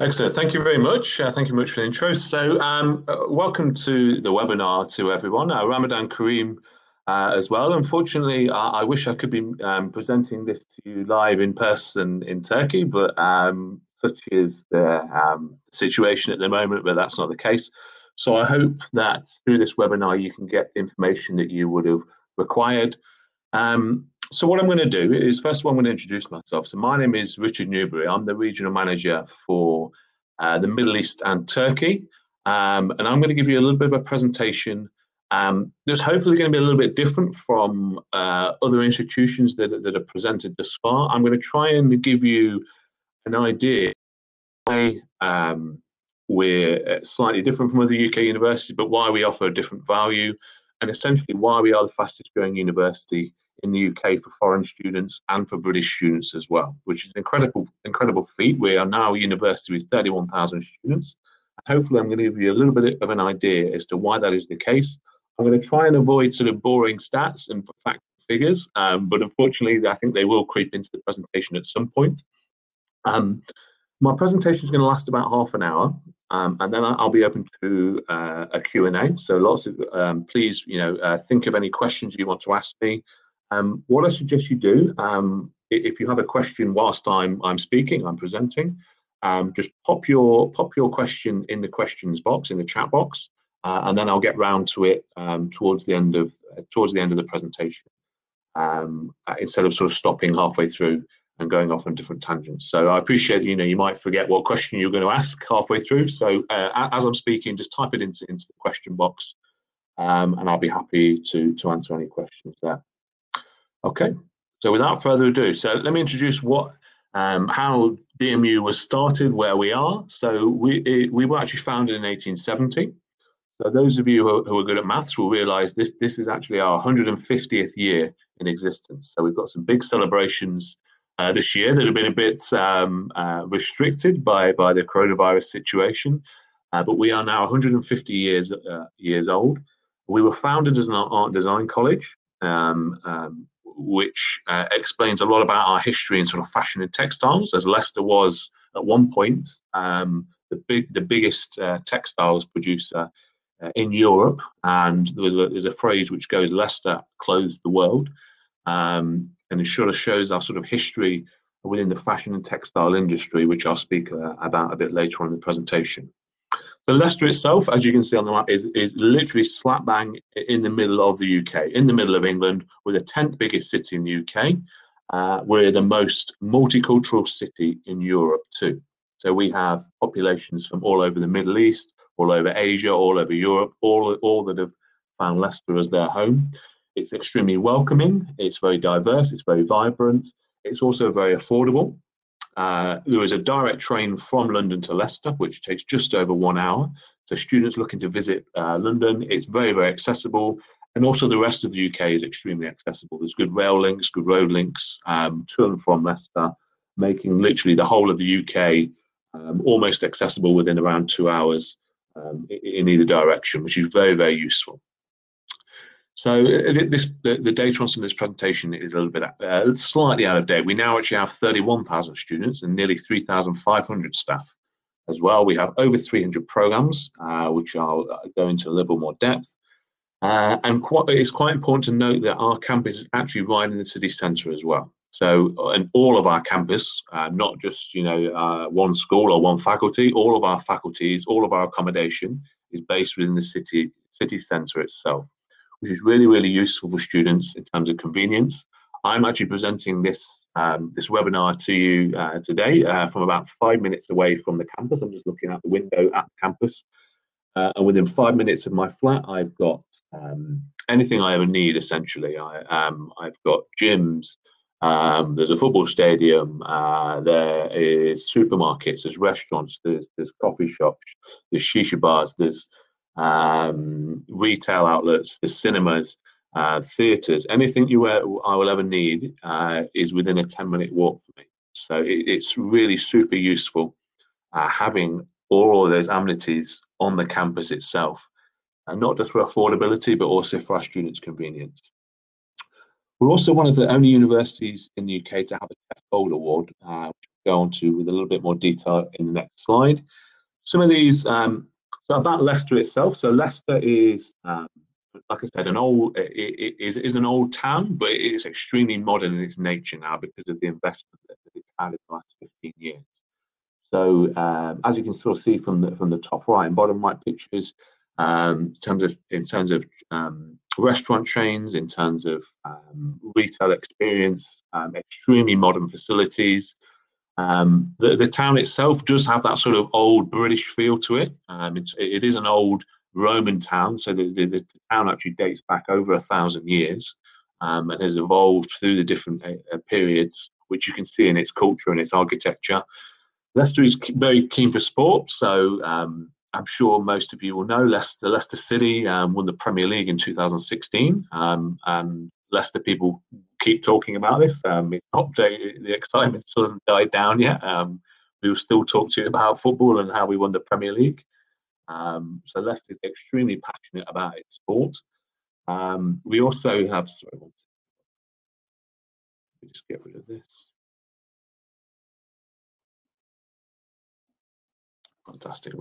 Excellent. Thank you very much. Thank you much for the intro. So welcome to the webinar to everyone. Ramadan Kareem as well. Unfortunately, I wish I could be presenting this to you live in person in Turkey, but such is the situation at the moment, but that's not the case. So I hope that through this webinar, you can get the information that you would have required. So what I'm going to do is, first of all, I'm going to introduce myself. So my name is Richard Newbury. I'm the regional manager for the Middle East and Turkey. And I'm going to give you a little bit of a presentation. There's hopefully going to be a little bit different from other institutions that are presented thus far. I'm going to try and give you an idea why we're slightly different from other UK universities, but why we offer a different value, and essentially why we are the fastest growing university in the UK for foreign students and for British students as well, which is an incredible feat. We are now a university with 31,000 students. Hopefully I'm going to give you a little bit of an idea as to why that is the case. I'm going to try and avoid sort of boring stats and facts and figures, but unfortunately I think they will creep into the presentation at some point. My presentation is going to last about half an hour, and then I'll be open to a Q&A. So lots of, please, think of any questions you want to ask me. What I suggest you do, if you have a question whilst I'm speaking, I'm presenting, just pop your question in the questions box, in the chat box, and then I'll get round to it towards the end of the presentation, instead of sort of stopping halfway through and going off on different tangents. So I appreciate, you might forget what question you're going to ask halfway through. So as I'm speaking, just type it into the question box, and I'll be happy to answer any questions there. Okay, so without further ado, so let me introduce how DMU was started, where we are. So we were actually founded in 1870. So those of you who are good at maths will realise this is actually our 150th year in existence. So we've got some big celebrations this year that have been a bit restricted by the coronavirus situation, but we are now 150 years old. We were founded as an art design college, which explains a lot about our history in sort of fashion and textiles, as Leicester was at one point the biggest textiles producer in Europe, and there's a phrase which goes, "Leicester clothes the world," and it sort of shows our sort of history within the fashion and textile industry, which I'll speak about a bit later on in the presentation. So Leicester itself, as you can see on the map, is literally slap bang in the middle of the UK, in the middle of England. We're the 10th biggest city in the UK. We're the most multicultural city in Europe too. So we have populations from all over the Middle East, all over Asia, all over Europe, all that have found Leicester as their home. It's extremely welcoming. It's very diverse. It's very vibrant. It's also very affordable. There is a direct train from London to Leicester, which takes just over 1 hour. So students looking to visit London, it's very, very accessible. And also the rest of the UK is extremely accessible. There's good rail links, good road links to and from Leicester, making literally the whole of the UK almost accessible within around 2 hours in either direction, which is very, very useful. So the data on some of this presentation is a little bit slightly out of date. We now actually have 31,000 students and nearly 3,500 staff as well. We have over 300 programs, which I'll go into a little more depth. And it's quite important to note that our campus is actually right in the city centre as well. So, and all of our campus, not just one school or one faculty, all of our faculties, all of our accommodation is based within the city centre itself, which is really, really useful for students in terms of convenience. I'm actually presenting this webinar to you today from about 5 minutes away from the campus. I'm just looking out the window at the campus. And within 5 minutes of my flat, I've got anything I ever need, essentially. I've got gyms, there's a football stadium, there is supermarkets, there's restaurants, there's coffee shops, there's shisha bars, there's retail outlets, there's cinemas, theatres. Anything I will ever need is within a 10-minute walk for me. So it's really super useful having all of those amenities on the campus itself, and not just for affordability, but also for our students' convenience. We're also one of the only universities in the UK to have a TEF Gold Award, which go on to with a little bit more detail in the next slide. Some of these, so about Leicester itself. So Leicester is, like I said, it is an old town, but it is extremely modern in its nature now because of the investment that it's had in the last 15 years. So as you can sort of see from the top right and bottom right pictures, in terms of restaurant chains, in terms of retail experience, extremely modern facilities. The town itself does have that sort of old British feel to it. It is an old Roman town, so the town actually dates back over 1,000 years and has evolved through the different periods, which you can see in its culture and its architecture. Leicester is very keen for sport, so I'm sure most of you will know Leicester City won the Premier League in 2016, and Leicester people keep talking about this. It's not the excitement still hasn't died down yet. We will still talk to you about football and how we won the Premier League. So Leicester is extremely passionate about its sport. We also have, sorry, let me just get rid of this. Fantastic.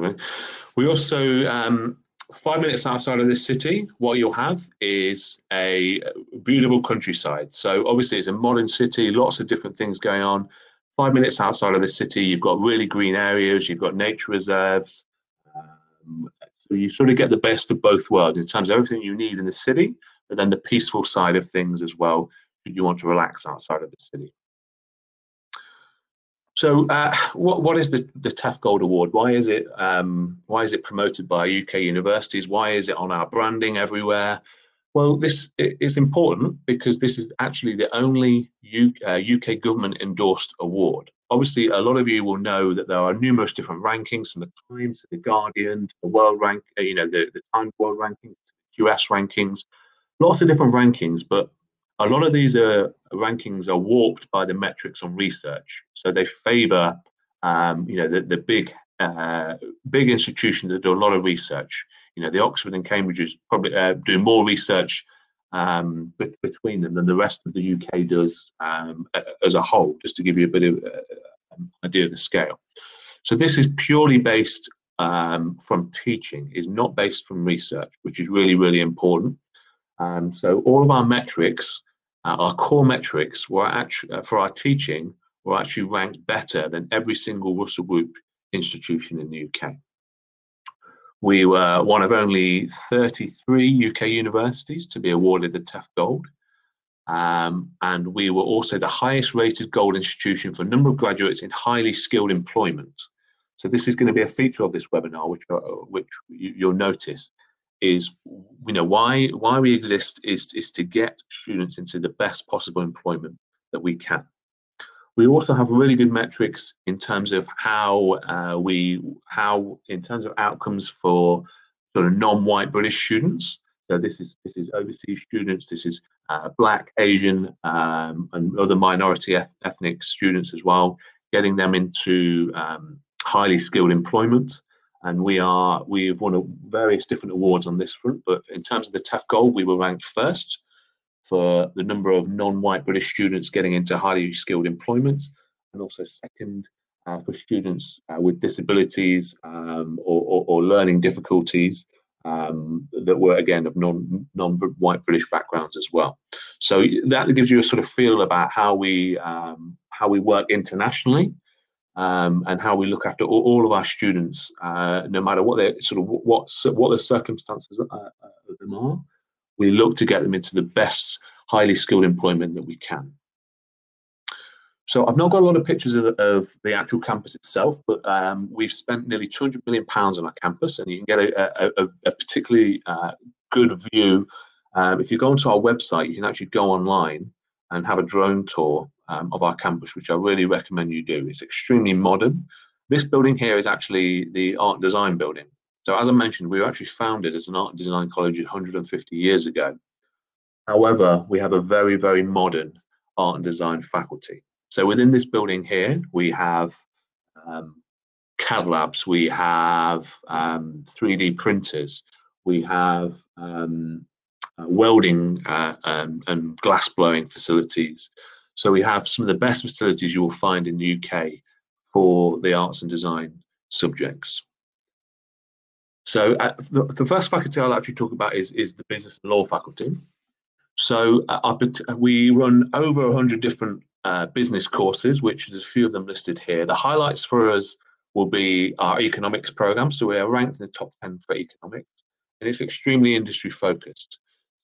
We also, 5 minutes outside of this city, what you'll have is a beautiful countryside. So obviously it's a modern city, lots of different things going on. 5 minutes outside of the city, you've got really green areas, you've got nature reserves. So you sort of get the best of both worlds in terms of everything you need in the city, but then the peaceful side of things as well, should you want to relax outside of the city. So what is the TEF Gold Award? Why is it promoted by UK universities? Why is it on our branding everywhere? Well, this is important because this is actually the only UK government endorsed award. Obviously, a lot of you will know that there are numerous different rankings, from the Times, to the Guardian, to the World Rank, the Times World Rankings, US rankings, lots of different rankings, but a lot of these rankings are warped by the metrics on research. So they favour, the big institutions that do a lot of research. The Oxford and Cambridge is probably do more research between them than the rest of the UK does as a whole, just to give you a bit of an idea of the scale. So this is purely based from teaching, is not based from research, which is really, really important. So all of our metrics, our core metrics, were actually for our teaching, were actually ranked better than every single Russell Group institution in the UK. We were one of only 33 UK universities to be awarded the TEF Gold, and we were also the highest rated gold institution for a number of graduates in highly skilled employment. So this is going to be a feature of this webinar, which you'll notice is, why we exist is to get students into the best possible employment that we can. We also have really good metrics in terms of in terms of outcomes for sort of non-white British students. So this is overseas students. This is Black, Asian, and other minority ethnic students as well, getting them into highly skilled employment. And we've won various different awards on this front, but in terms of the TEF Gold, we were ranked first for the number of non-white British students getting into highly skilled employment, and also second for students with disabilities or learning difficulties that were, again, of non-white British backgrounds as well. So that gives you a sort of feel about how we work internationally. And how we look after all of our students, no matter what their what the circumstances of them are. We look to get them into the best highly skilled employment that we can. So I've not got a lot of pictures of the actual campus itself, but we've spent nearly £200 million on our campus, and you can get a particularly good view. If you go onto our website, you can actually go online and have a drone tour of our campus, which I really recommend you do. It's extremely modern. This building here is actually the art design building. So as I mentioned, we were actually founded as an art design college 150 years ago. However, we have a very, very modern art and design faculty. So within this building here, we have CAD labs, we have 3D printers, we have welding and glass blowing facilities. So we have some of the best facilities you will find in the UK for the arts and design subjects. So the first faculty I'll actually talk about is the business and law faculty. So we run over 100 different business courses, which there's a few of them listed here. The highlights for us will be our economics program. So we are ranked in the top 10 for economics, and it's extremely industry focused.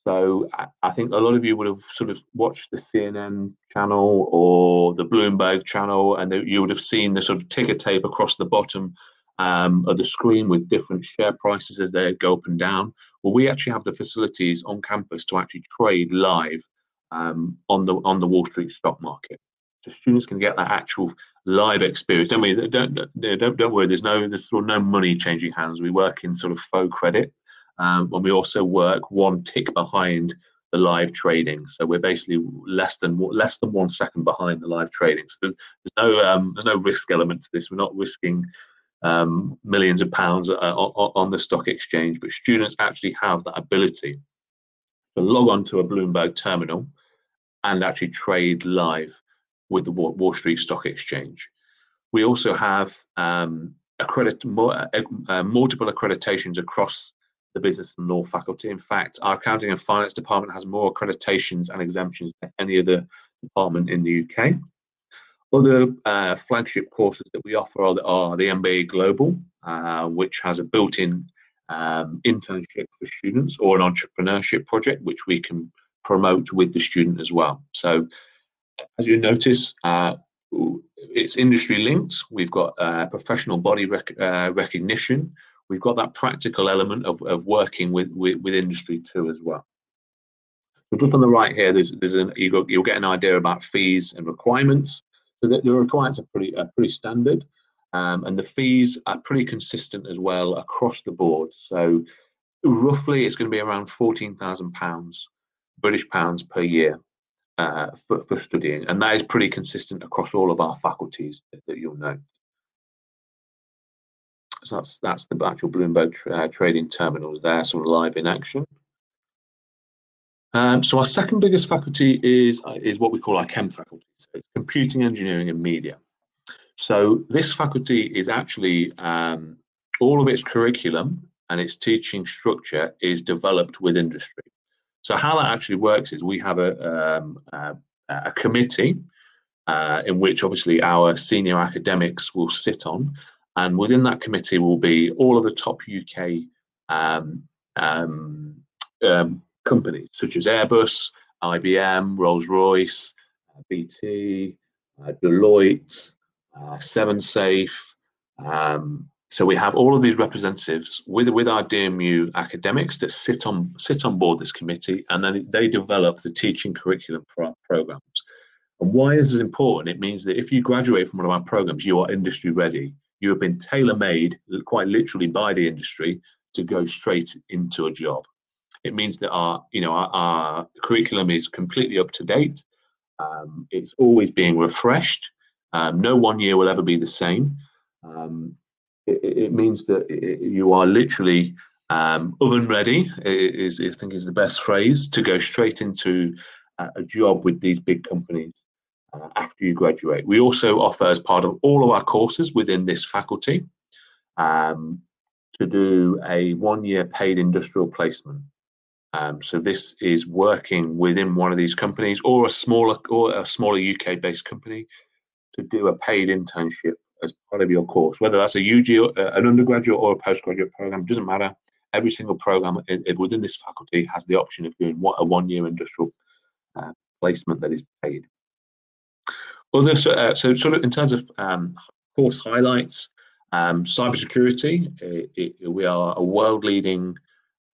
So I think a lot of you would have sort of watched the CNN channel or the Bloomberg channel, and you would have seen the sort of ticker tape across the bottom of the screen with different share prices as they go up and down. Well, we actually have the facilities on campus to actually trade live on the Wall Street stock market, so students can get that actual live experience. Don't worry. There's sort of no money changing hands. We work in sort of faux credit, and we also work one tick behind the live trading. So we're basically less than 1 second behind the live trading. So there's no risk element to this. We're not risking millions of pounds on the stock exchange, but students actually have that ability to log on to a Bloomberg terminal and actually trade live with the Wall Street Stock Exchange. We also have multiple accreditations across the business and law faculty. In fact, our accounting and finance department has more accreditations and exemptions than any other department in the UK. Other flagship courses that we offer are the MBA Global, which has a built-in internship for students, or an entrepreneurship project, which we can promote with the student as well. So as you notice, it's industry linked. We've got professional body recognition. We've got that practical element of working with industry too as well. So just on the right here, you'll get an idea about fees and requirements. So the requirements are pretty standard, and the fees are pretty consistent as well across the board. So roughly, it's going to be around £14,000 British pounds per year for studying, and that is pretty consistent across all of our faculties that you'll know. So that's the actual Bloomberg trading terminals there, sort of live in action. So our second biggest faculty is what we call our Chem faculty, so it's Computing, Engineering and Media. So this faculty is actually all of its curriculum and its teaching structure is developed with industry. So how that actually works is we have a committee in which obviously our senior academics will sit on, and within that committee will be all of the top UK companies such as Airbus, IBM, Rolls-Royce, BT, Deloitte, Seven Safe. So we have all of these representatives with our DMU academics that sit on board this committee, and then they develop the teaching curriculum for our programs. And why this is important, it means that if you graduate from one of our programs, you are industry ready. You have been tailor-made, quite literally, by the industry to go straight into a job. It means that our curriculum is completely up to date. It's always being refreshed. No 1 year will ever be the same. It means that you are literally oven ready, I think is the best phrase, to go straight into a job with these big companies after you graduate. We also offer, as part of all of our courses within this faculty, to do a 1 year paid industrial placement. So this is working within one of these companies or a smaller UK based company to do a paid internship as part of your course, whether that's a UG, an undergraduate or a postgraduate program, doesn't matter. Every single program within this faculty has the option of doing a 1 year industrial placement that is paid. So sort of in terms of course highlights, cybersecurity, we are a world leading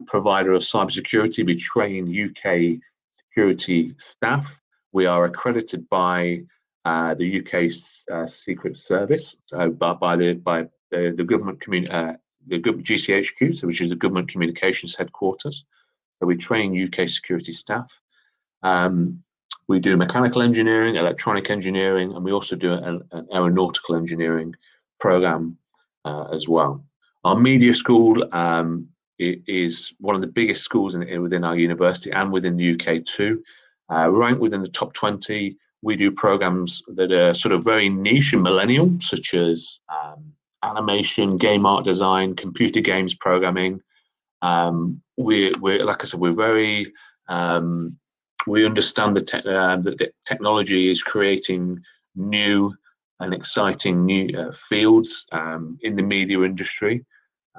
provider of cybersecurity. We train UK security staff. We are accredited by the UK Secret Service, by the government GCHQ, so which is the Government Communications Headquarters. So we train UK security staff. We do mechanical engineering, electronic engineering, and we also do an aeronautical engineering program as well. Our media school is one of the biggest schools within our university and within the UK too. Ranked within the top 20 We do programs that are sort of very niche and millennial, such as animation, game art design, computer games programming. We're like I said, we're very we understand that the technology is creating new and exciting new fields in the media industry,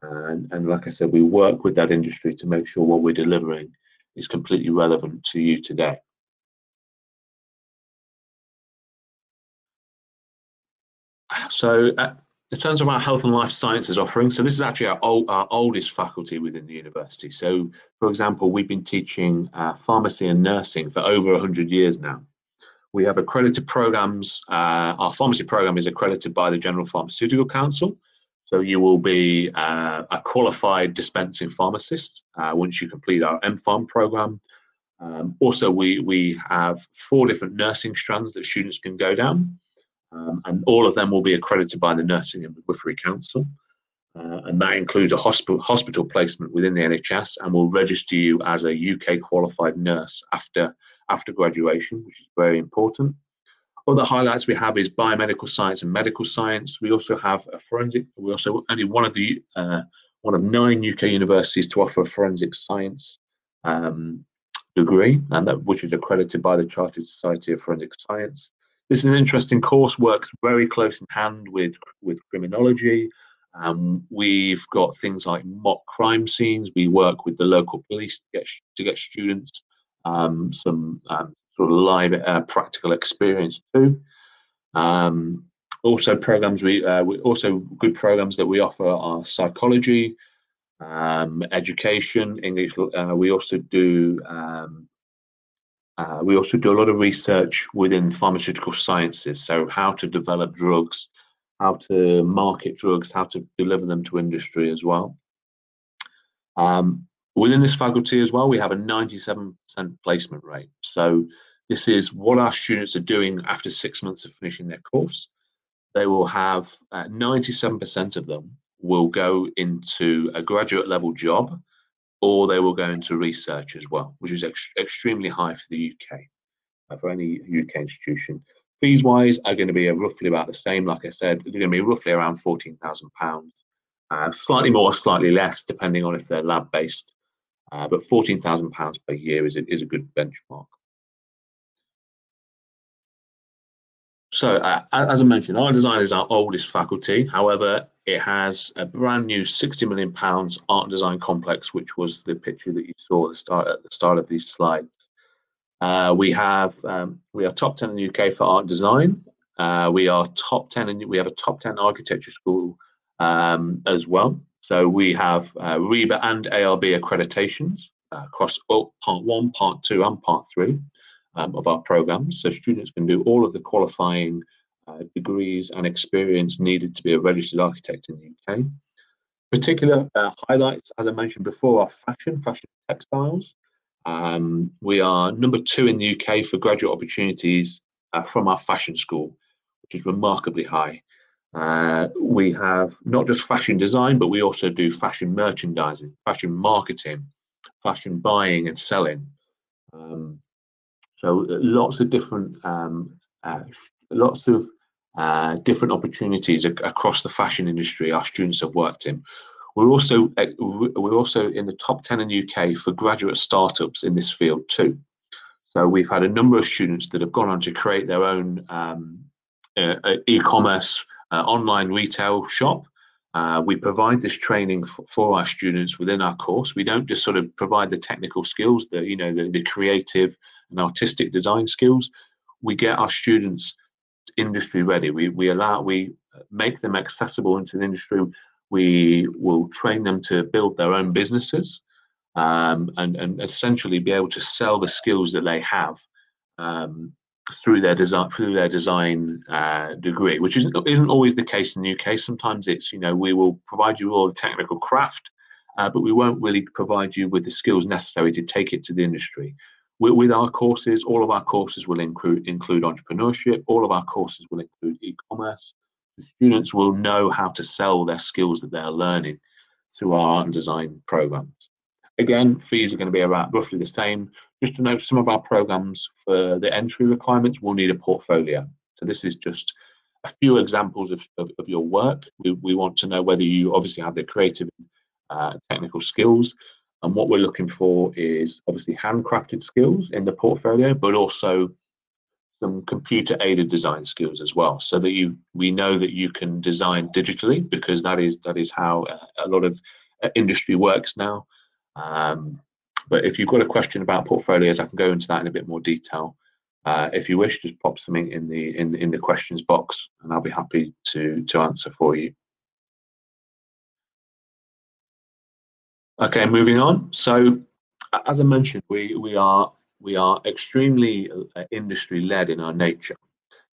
and like I said, we work with that industry to make sure what we're delivering is completely relevant to you today. So in terms of our health and life sciences offering, so this is actually our oldest faculty within the university. So, for example, we've been teaching pharmacy and nursing for over 100 years now. We have accredited programs. Our pharmacy program is accredited by the General Pharmaceutical Council. So you will be a qualified dispensing pharmacist once you complete our MPharm program. Also, we have 4 different nursing strands that students can go down. And all of them will be accredited by the Nursing and Midwifery Council. And that includes a hospital placement within the NHS, and will register you as a UK qualified nurse after graduation, which is very important. Other highlights we have is biomedical science and medical science. We also have a forensic. We also only one of 9 UK universities to offer a forensic science degree, and which is accredited by the Chartered Society of Forensic Science. This is an interesting course, works very close in hand with criminology. We've got things like mock crime scenes. We work with the local police to get students some sort of live practical experience too. Also programs we also good programs that we offer are psychology, education, English. We also do a lot of research within pharmaceutical sciences, so how to develop drugs, how to market drugs, how to deliver them to industry as well. Within this faculty as well, we have a 97% placement rate. So this is what our students are doing after 6 months of finishing their course. They will have 97% of them will go into a graduate level job, or they will go into research as well, which is extremely high for the UK, for any UK institution. Fees wise are going to be roughly about the same. Like I said, they're going to be roughly around £14,000, slightly more, slightly less, depending on if they're lab based. But £14,000 per year is a good benchmark. So, as I mentioned, art design is our oldest faculty. However, it has a brand new £60 million art design complex, which was the picture that you saw at the start of these slides. We are top 10 in the UK for art design. We are top 10, and we have a top 10 architecture school as well. So we have REBA and ARB accreditations across part 1, part 2, and part 3 of our programs. So students can do all of the qualifying degrees and experience needed to be a registered architect in the UK. Particular highlights, as I mentioned before, are fashion textiles. We are number 2 in the UK for graduate opportunities from our fashion school, which is remarkably high. We have not just fashion design, but we also do fashion merchandising, fashion marketing, fashion buying and selling. So lots of different opportunities across the fashion industry our students have worked in. We're also in the top 10 in the UK for graduate startups in this field too. So we've had a number of students that have gone on to create their own e-commerce online retail shop. We provide this training for our students within our course. We don't just sort of provide the technical skills, the creative and artistic design skills. We get our students industry ready. We make them accessible into the industry. We will train them to build their own businesses and essentially be able to sell the skills that they have through their design degree, which isn't always the case in the UK. Sometimes it's, we will provide you all the technical craft, but we won't really provide you with the skills necessary to take it to the industry. With our courses, all of our courses will include entrepreneurship. All of our courses will include e-commerce. The students will know how to sell their skills that they're learning through our art and design programs. Again, fees are going to be around roughly the same. just to note, some of our programs for the entry requirements will need a portfolio. So this is just a few examples of your work. We want to know whether you obviously have the creative technical skills, and what we're looking for is obviously handcrafted skills in the portfolio, but also some computer-aided design skills as well, so that we know that you can design digitally, because that is how a lot of industry works now. But if you've got a question about portfolios, I can go into that in a bit more detail. If you wish, just pop something in the questions box, and I'll be happy to answer for you. Okay, moving on. So, as I mentioned, we are extremely industry-led in our nature.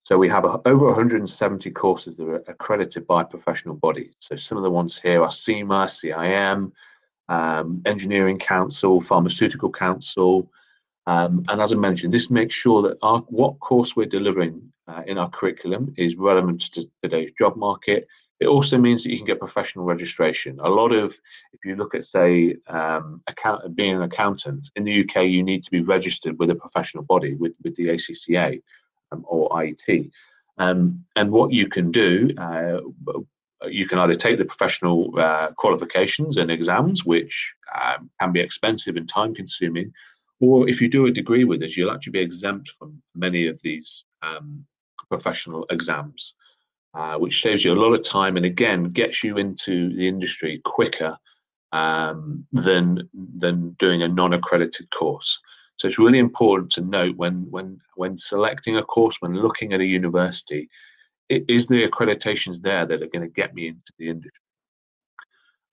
So we have over 170 courses that are accredited by professional bodies. So some of the ones here are CIMA, CIM, Engineering Council, Pharmaceutical Council. And as I mentioned, this makes sure that what course we're delivering in our curriculum is relevant to today's job market. It also means that you can get professional registration. A lot of, if you look at, say, being an accountant, in the UK, you need to be registered with a professional body, with the ACCA or IET. And what you can do, you can either take the professional qualifications and exams, which can be expensive and time-consuming, or if you do a degree with us, you'll actually be exempt from many of these professional exams. Which saves you a lot of time and again gets you into the industry quicker than doing a non-accredited course. So it's really important to note when selecting a course, when looking at a university, is the accreditations there that are going to get me into the industry.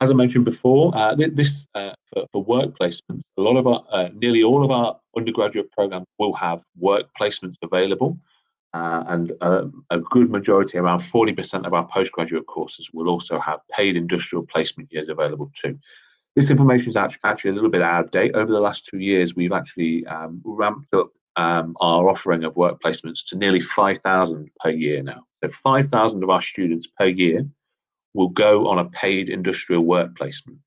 As I mentioned before, for work placements, a lot of nearly all of our undergraduate programs will have work placements available. And a good majority, around 40% of our postgraduate courses, will also have paid industrial placement years available too. This information is actually a little bit out of date. Over the last 2 years, we've actually ramped up our offering of work placements to nearly 5,000 per year now. So 5,000 of our students per year will go on a paid industrial work placement.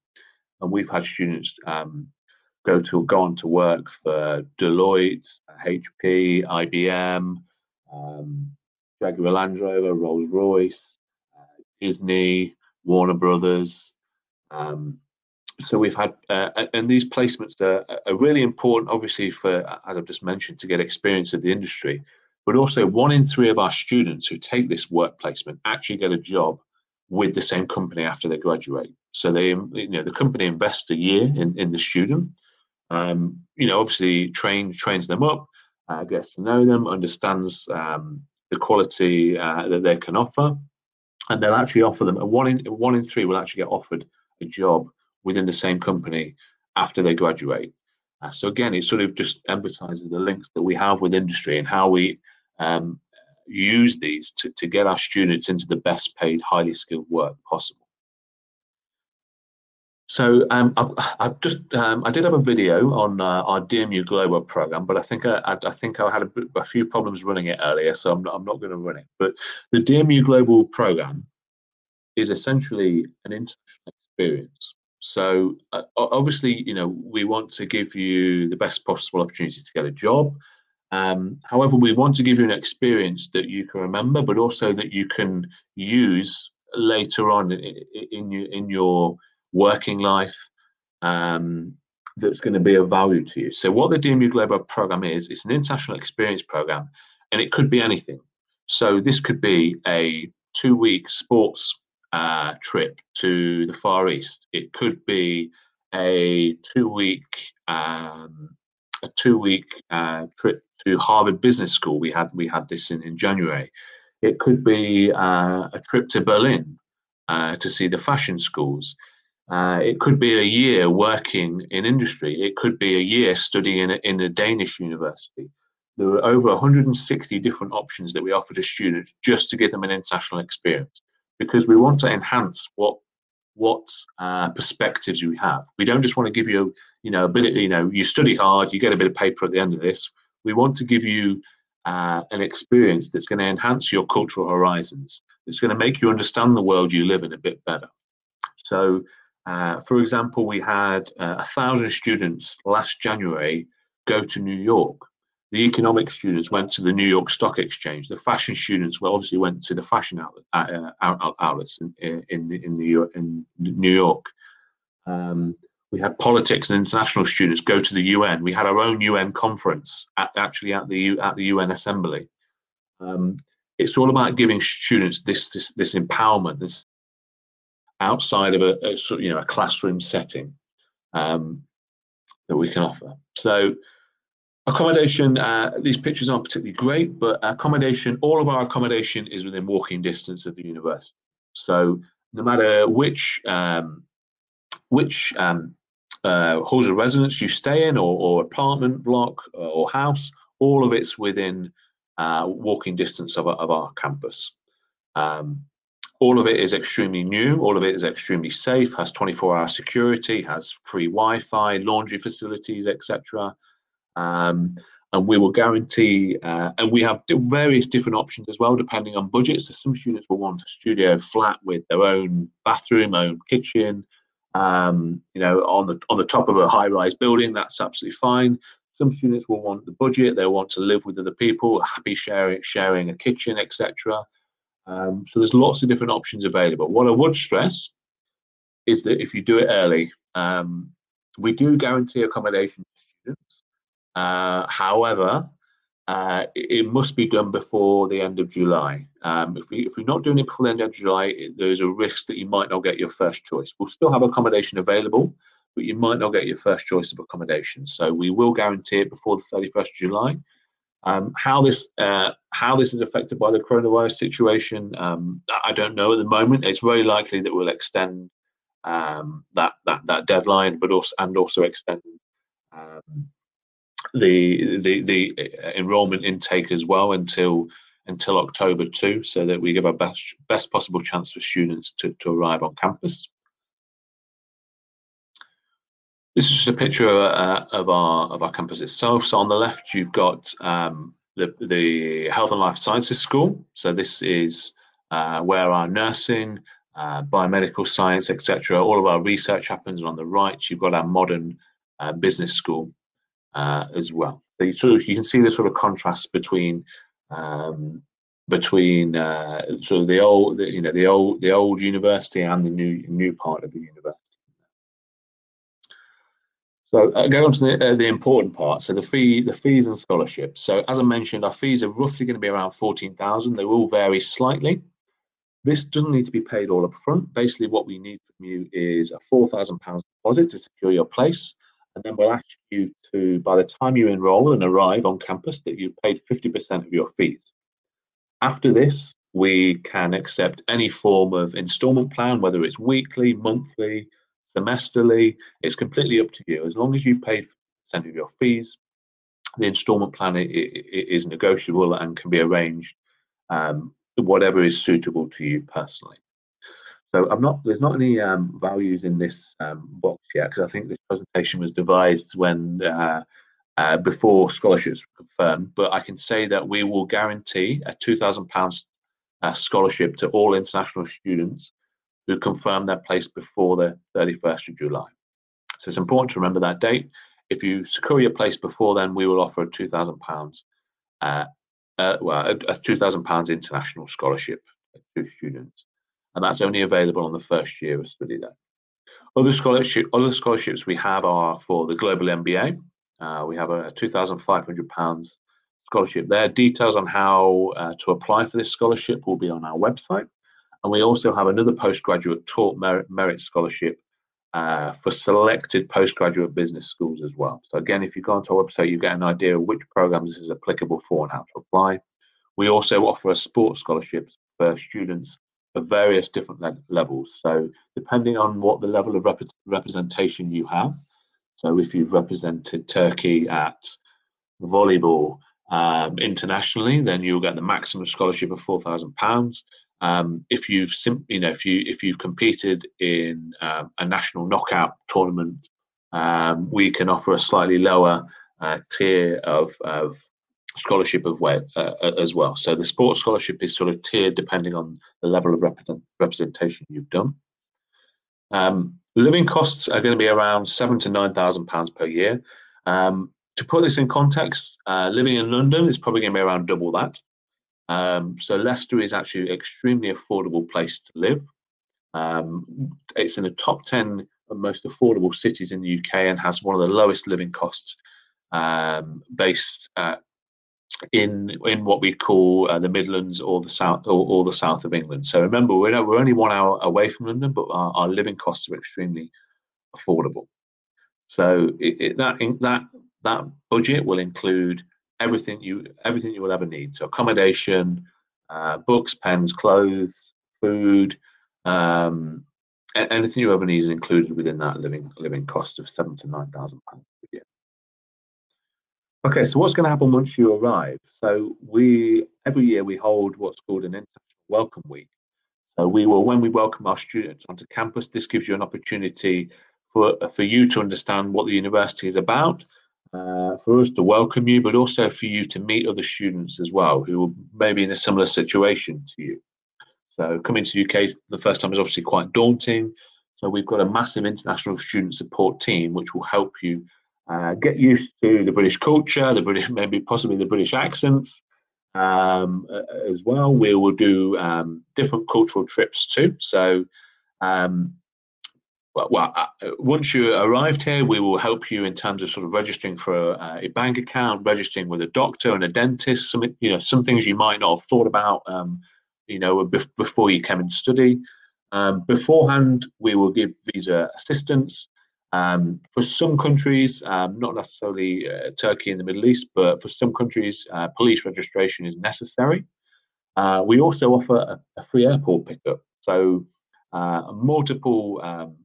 And we've had students go on to work for Deloitte, HP, IBM, Jaguar Land Rover, Rolls-Royce, Disney, Warner Brothers. So we've had, and these placements are really important, obviously, for, as I've just mentioned, to get experience of the industry. But also, 1 in 3 of our students who take this work placement actually get a job with the same company after they graduate. So the company invests a year in the student. Obviously trains them up. Gets to know them, understands the quality that they can offer, and they'll actually offer them. 1 in 3 will actually get offered a job within the same company after they graduate. So again, it sort of just emphasizes the links that we have with industry and how we use these to get our students into the best paid, highly skilled work possible. So I did have a video on our DMU Global Program, but I think I had a few problems running it earlier, so I'm not going to run it. But the DMU Global Program is essentially an international experience. So obviously, we want to give you the best possible opportunity to get a job. However, we want to give you an experience that you can remember, but also that you can use later on in your working life, that's going to be of value to you. So what the DMU Global Program is, it's an international experience program, and it could be anything. So this could be a 2-week sports trip to the Far East. It could be a 2-week trip to Harvard Business School. We had this in January. It could be a trip to Berlin to see the fashion schools. It could be a year working in industry. It could be a year studying in a Danish university. There are over 160 different options that we offer to students just to give them an international experience, because we want to enhance what perspectives you have. We don't just want to give you, a bit of, you study hard, you get a bit of paper at the end of this. We want to give you an experience that's going to enhance your cultural horizons. It's going to make you understand the world you live in a bit better. So, for example, we had 1,000 students last January go to New York. The economics students went to the New York Stock Exchange. The fashion students obviously went to the fashion outlets in New York. We had politics and international students go to the UN. We had our own UN conference at the UN Assembly. It's all about giving students this empowerment, this outside of a classroom setting that we can offer. So accommodation, these pictures aren't particularly great, but accommodation, all of our accommodation is within walking distance of the university. So no matter which halls of residence you stay in, or apartment block or house, all of it's within walking distance of our campus. All of it is extremely new, all of it is extremely safe, has 24-hour security, has free Wi-Fi, laundry facilities, etc. And we will guarantee, and we have various different options as well, depending on budgets. So some students will want a studio flat with their own bathroom, own kitchen, on the top of a high-rise building. That's absolutely fine. Some students will want the budget, they'll want to live with other people, happy sharing a kitchen, etc. So there's lots of different options available. What I would stress is that if you do it early, we do guarantee accommodation to students. However, it must be done before the end of July. If we're not doing it before the end of July, there's a risk that you might not get your first choice. We'll still have accommodation available, but you might not get your first choice of accommodation. So we will guarantee it before the 31st of July. How this is affected by the coronavirus situation, I don't know at the moment. It's very likely that we'll extend that deadline, but also extend the enrollment intake as well until October too, so that we give our best possible chance for students to arrive on campus. This is just a picture of our campus itself. So on the left, you've got the Health and Life Sciences School. So this is where our nursing, biomedical science, etc., all of our research happens. And on the right, you've got our modern business school as well. So you can see the sort of contrast between sort of the old university and the new part of the university. So going on to the important part, so the fees and scholarships. So as I mentioned, our fees are roughly going to be around 14,000. They will vary slightly. This doesn't need to be paid all up front. Basically, what we need from you is a £4,000 deposit to secure your place, and then we'll ask you to, by the time you enroll and arrive on campus, that you've paid 50% of your fees. After this, we can accept any form of instalment plan, whether it's weekly, monthly, semesterly. It's completely up to you. As long as you paid 50% of your fees, the instalment plan is negotiable and can be arranged, whatever is suitable to you personally. So there's not any values in this box yet, because I think this presentation was devised when before scholarships were confirmed. But I can say that we will guarantee a £2,000 scholarship to all international students who confirm their place before the 31st of July. So it's important to remember that date. If you secure your place before then, we will offer a £2,000, a £2,000 international scholarship to students, and that's only available on the first year of study there. Other scholarships we have are for the Global MBA. We have a £2,500 scholarship there. Details on how to apply for this scholarship will be on our website. And we also have another postgraduate taught merit scholarship for selected postgraduate business schools as well. So again, if you go onto our website, you get an idea of which programs this is applicable for and how to apply. We also offer a sports scholarship for students of various different levels. So depending on what the level of representation you have, so if you've represented Turkey at volleyball internationally, then you'll get the maximum scholarship of £4,000. If you've competed in a national knockout tournament, we can offer a slightly lower tier of scholarship as well. So the sports scholarship is sort of tiered depending on the level of representation you've done. Living costs are going to be around £7,000 to £9,000 per year. To put this in context, living in London is probably going to be around double that. So Leicester is actually an extremely affordable place to live. It's in the top 10 of most affordable cities in the UK and has one of the lowest living costs based in what we call the Midlands or the South or the South of England. So remember, we're only 1 hour away from London, but our living costs are extremely affordable. So that budget will include everything you will ever need. So accommodation, books, pens, clothes, food, anything you ever need is included within that living cost of £7,000 to £9,000 per year. Okay, so what's going to happen once you arrive? So every year we hold what's called an International Welcome Week. So when we welcome our students onto campus, this gives you an opportunity for you to understand what the university is about, for us to welcome you, but also for you to meet other students as well who are maybe in a similar situation to you. So coming to the UK for the first time is obviously quite daunting. So we've got a massive international student support team which will help you get used to the British culture, maybe possibly the British accents as well. We will do different cultural trips too. So once you arrived here, we will help you in terms of sort of registering for a bank account, registering with a doctor and a dentist. Some things you might not have thought about, before you came and study. Beforehand, we will give visa assistance. For some countries, not necessarily Turkey and the Middle East, but for some countries, police registration is necessary. We also offer a free airport pickup. So multiple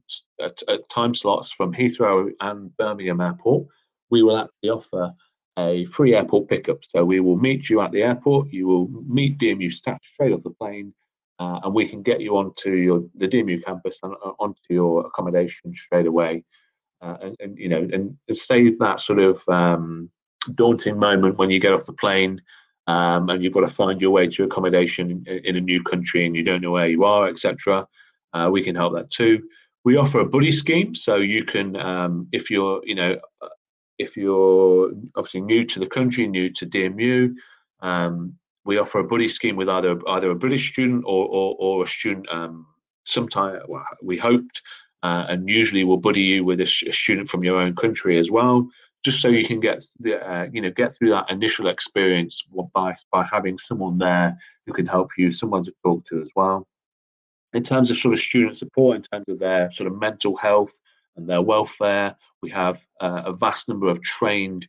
time slots from Heathrow and Birmingham Airport, we will actually offer a free airport pickup. So we will meet you at the airport, you will meet DMU staff straight off the plane, and we can get you onto the DMU campus and onto your accommodation straight away. And save that sort of daunting moment when you get off the plane and you've got to find your way to accommodation in a new country and you don't know where you are, etc. We can help that too. We offer a buddy scheme, so you can, if you're obviously new to the country, new to DMU, we offer a buddy scheme with either a British student or a student. Sometime we hoped, and usually we'll buddy you with a student from your own country as well, just so you can get through that initial experience by having someone there who can help you, someone to talk to as well. In terms of sort of student support, in terms of their sort of mental health and their welfare, we have a vast number of trained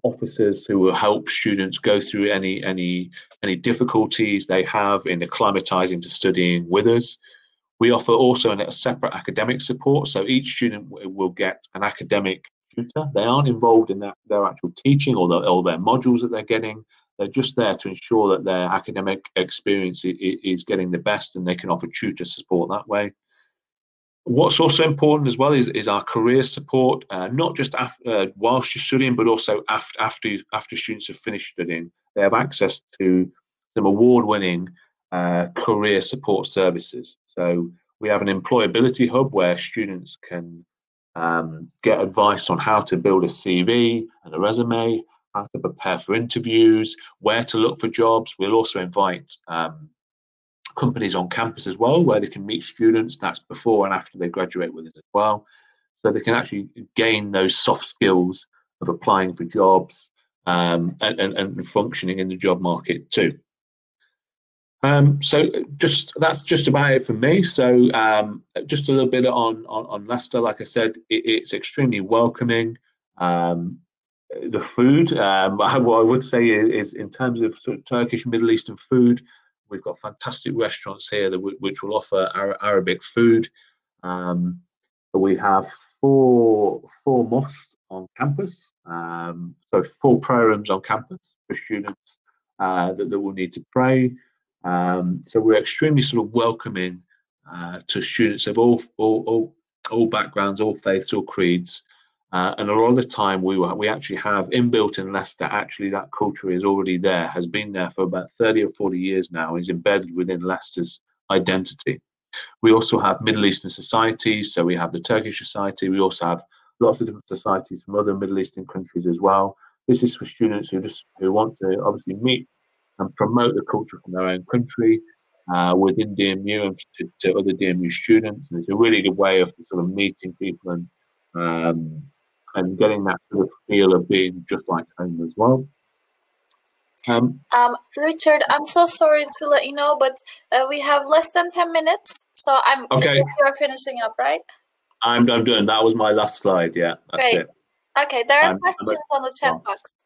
officers who will help students go through any difficulties they have in acclimatizing to studying with us. We offer also a separate academic support, so each student will get an academic tutor. They aren't involved in their actual teaching or their modules that they're getting. They're just there to ensure that their academic experience is getting the best, and they can offer tutor support that way. What's also important as well is our career support, not just whilst you're studying, but also after students have finished studying. They have access to some award-winning career support services. So we have an employability hub where students can get advice on how to build a CV and a resume, how to prepare for interviews, where to look for jobs. We'll also invite companies on campus as well, where they can meet students. That's before and after they graduate with us as well. So they can actually gain those soft skills of applying for jobs and functioning in the job market too. So that's just about it for me. So just a little bit on Leicester. Like I said, it's extremely welcoming. The food, what I would say is in terms of sort of Turkish, Middle Eastern food, we've got fantastic restaurants here which will offer Arabic food. We have four mosques on campus, so 4 prayer rooms on campus for students that will need to pray. So we're extremely sort of welcoming to students of all backgrounds, all faiths, all creeds. And a lot of the time we actually have inbuilt in Leicester, actually that culture is already there, has been there for about 30 or 40 years now, is embedded within Leicester's identity. We also have Middle Eastern societies, so we have the Turkish society, we also have lots of different societies from other Middle Eastern countries as well. This is for students who want to obviously meet and promote the culture from their own country within DMU and to other DMU students. And it's a really good way of sort of meeting people and getting that sort of feel of being just like home as well. Richard, I'm so sorry to let you know, but we have less than 10 minutes. So okay. You're finishing up, right? I'm done. That was my last slide. Yeah, that's Great. it. Okay, there are questions on the chat box.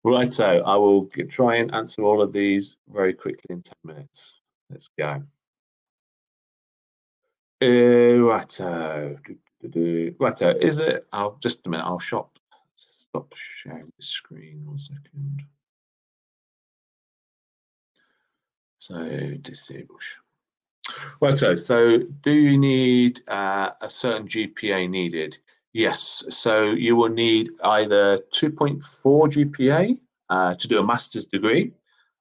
Right, so I will try and answer all of these very quickly in 10 minutes. Let's go. Righto. Is it? Just a minute. I'll stop sharing the screen 1 second. So disable. Righto. So do you need a certain GPA needed? Yes. So you will need either 2.4 GPA to do a master's degree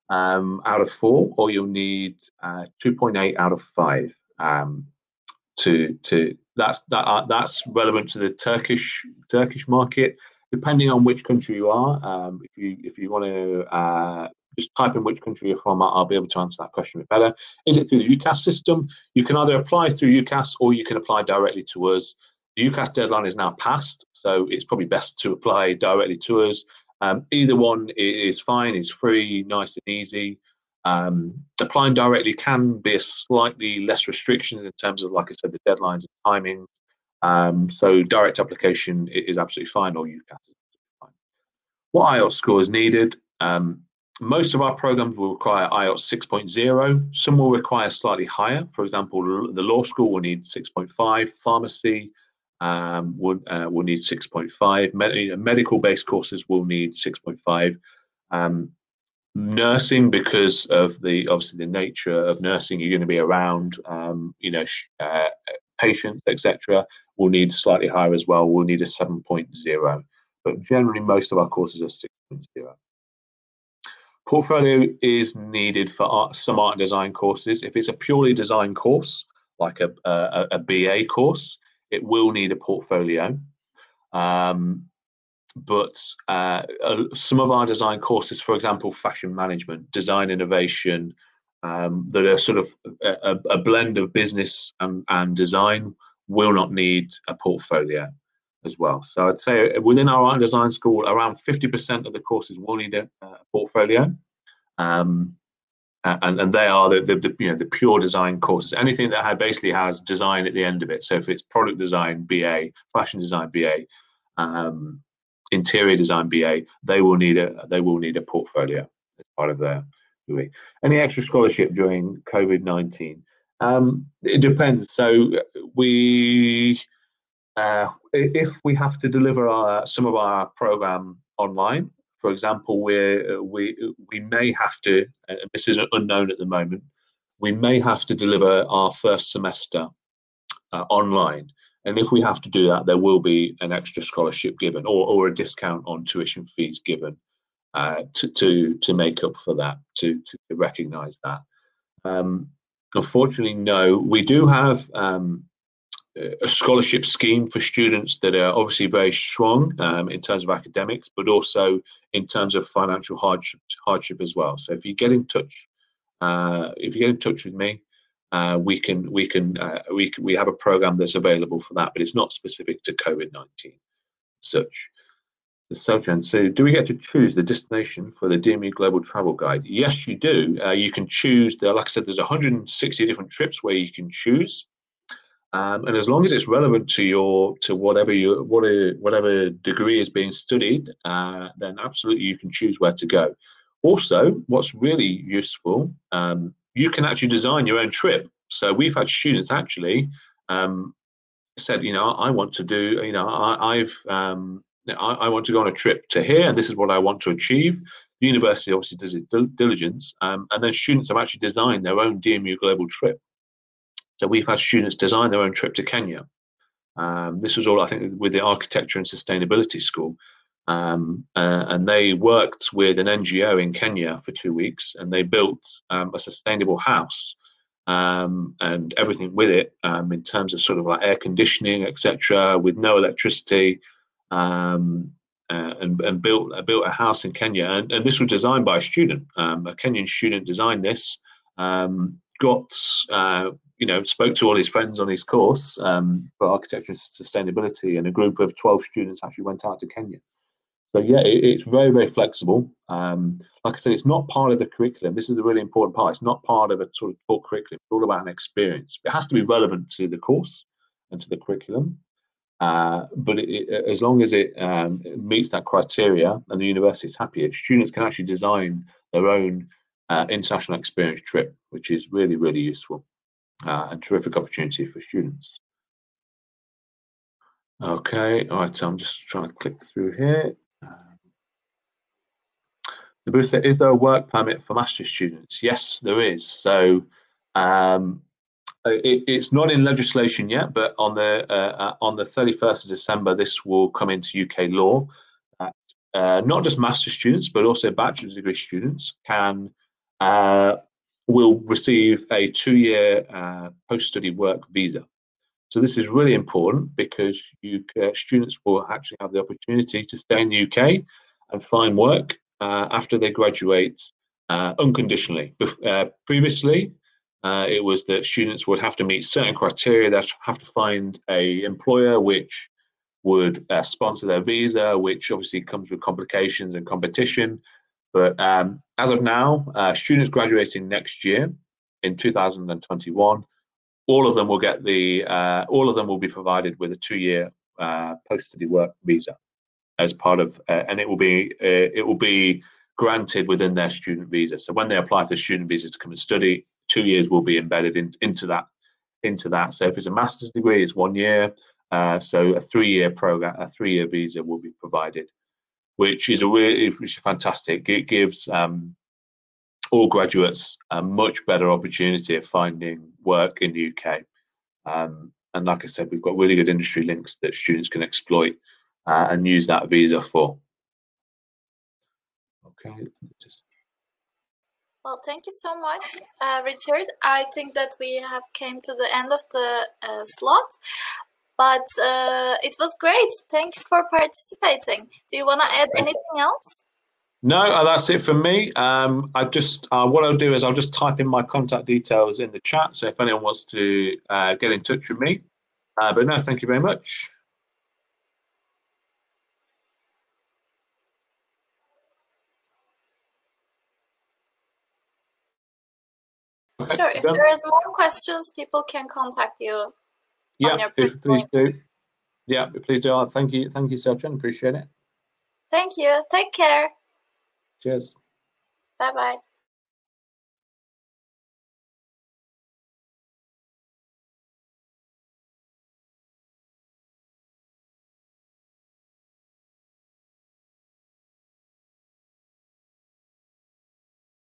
out of 4, or you'll need 2.8 out of 5. That's relevant to the Turkish market, depending on which country you are. If you want to just type in which country you're from, I'll be able to answer that question a bit better. Is it through the UCAS system? You can either apply through UCAS or you can apply directly to us. The UCAS deadline is now passed, so it's probably best to apply directly to us. Either one is fine, it's free, nice and easy. Applying directly can be a slightly less restrictions in terms of, like I said, the deadlines and timing. So direct application is absolutely fine, or UCAS is fine. What IELTS score is needed? Most of our programs will require IELTS 6.0. Some will require slightly higher. For example, the law school will need 6.5. Pharmacy will need 6.5. Medical-based courses will need 6.5. Nursing, because of obviously the nature of nursing, you're going to be around, patients, etc., will need slightly higher as well. We'll need a 7.0. But generally, most of our courses are 6.0. Portfolio is needed for some art and design courses. If it's a purely design course, like a BA course, it will need a portfolio. But some of our design courses, for example, fashion management, design innovation, that are sort of a blend of business and design, will not need a portfolio as well. So I'd say within our art and design school, around 50% of the courses will need a portfolio, and they are the pure design courses. Anything that basically has design at the end of it. So if it's product design BA, fashion design BA, interior design BA, they will need a portfolio as part of their degree. Any extra scholarship during COVID-19? It depends. So if we have to deliver some of our program online, for example, we may have to, this is unknown at the moment, we may have to deliver our first semester online. And if we have to do that, there will be an extra scholarship given, or a discount on tuition fees given to make up for that, to recognise that. Unfortunately, no. We do have a scholarship scheme for students that are obviously very strong in terms of academics, but also in terms of financial hardship as well. So if you get in touch, with me, we have a program that's available for that, but it's not specific to COVID-19 such. So do we get to choose the destination for the DMU Global Travel Guide? Yes, you do. You can choose, like I said, there's 160 different trips where you can choose. And as long as it's relevant to whatever degree is being studied, then absolutely you can choose where to go. Also, what's really useful, you can actually design your own trip. So we've had students actually said, I want to do, I want to go on a trip to here, and this is what I want to achieve. The university obviously does its diligence, and then students have actually designed their own DMU global trip. So we've had students design their own trip to Kenya. This was all, I think, with the Architecture and Sustainability School. And they worked with an NGO in Kenya for 2 weeks, and they built a sustainable house and everything with it, in terms of sort of like air conditioning, etc., with no electricity, and built a house in Kenya. And this was designed by a student. A Kenyan student designed this. Spoke to all his friends on his course for architecture and sustainability, and a group of 12 students actually went out to Kenya. So yeah, it's very, very flexible. Like I said, it's not part of the curriculum. This is a really important part. It's not part of a sort of taught curriculum. It's all about an experience. It has to be relevant to the course and to the curriculum. But as long as it meets that criteria and the university is happy, students can actually design their own international experience trip, which is really, really useful and terrific opportunity for students. Okay, all right, so I'm just trying to click through here. Is there a work permit for master's students? Yes, there is. So it's not in legislation yet, but on the 31st of December, this will come into UK law. Not just master's students, but also bachelor's degree students will receive a 2-year post-study work visa. So this is really important because students will actually have the opportunity to stay in the UK and find work after they graduate unconditionally. Previously, it was that students would have to meet certain criteria. That have to find an employer which would sponsor their visa, which obviously comes with complications and competition. But as of now, students graduating next year in 2021, all of them will get all of them will be provided with a 2-year post-study work visa as part of, and it will be granted within their student visa. So when they apply for student visas to come and study, 2 years will be embedded into that. So if it's a master's degree, it's 1 year. So a 3-year program, a 3-year visa will be provided, which is fantastic. It gives all graduates a much better opportunity of finding work in the UK. And like I said, we've got really good industry links that students can exploit and use that visa for. Okay. Well, thank you so much, Richard. I think that we have came to the end of the slot, but it was great. Thanks for participating. Do you want to add anything else? No, that's it from me. I just what I'll do is I'll just type in my contact details in the chat. So if anyone wants to get in touch with me, but no, thank you very much. Okay, sure. If there is more questions, people can contact you. Yeah, please do. Yeah, please do. Thank you, Selcan. Appreciate it. Thank you. Take care. Cheers. Bye-bye.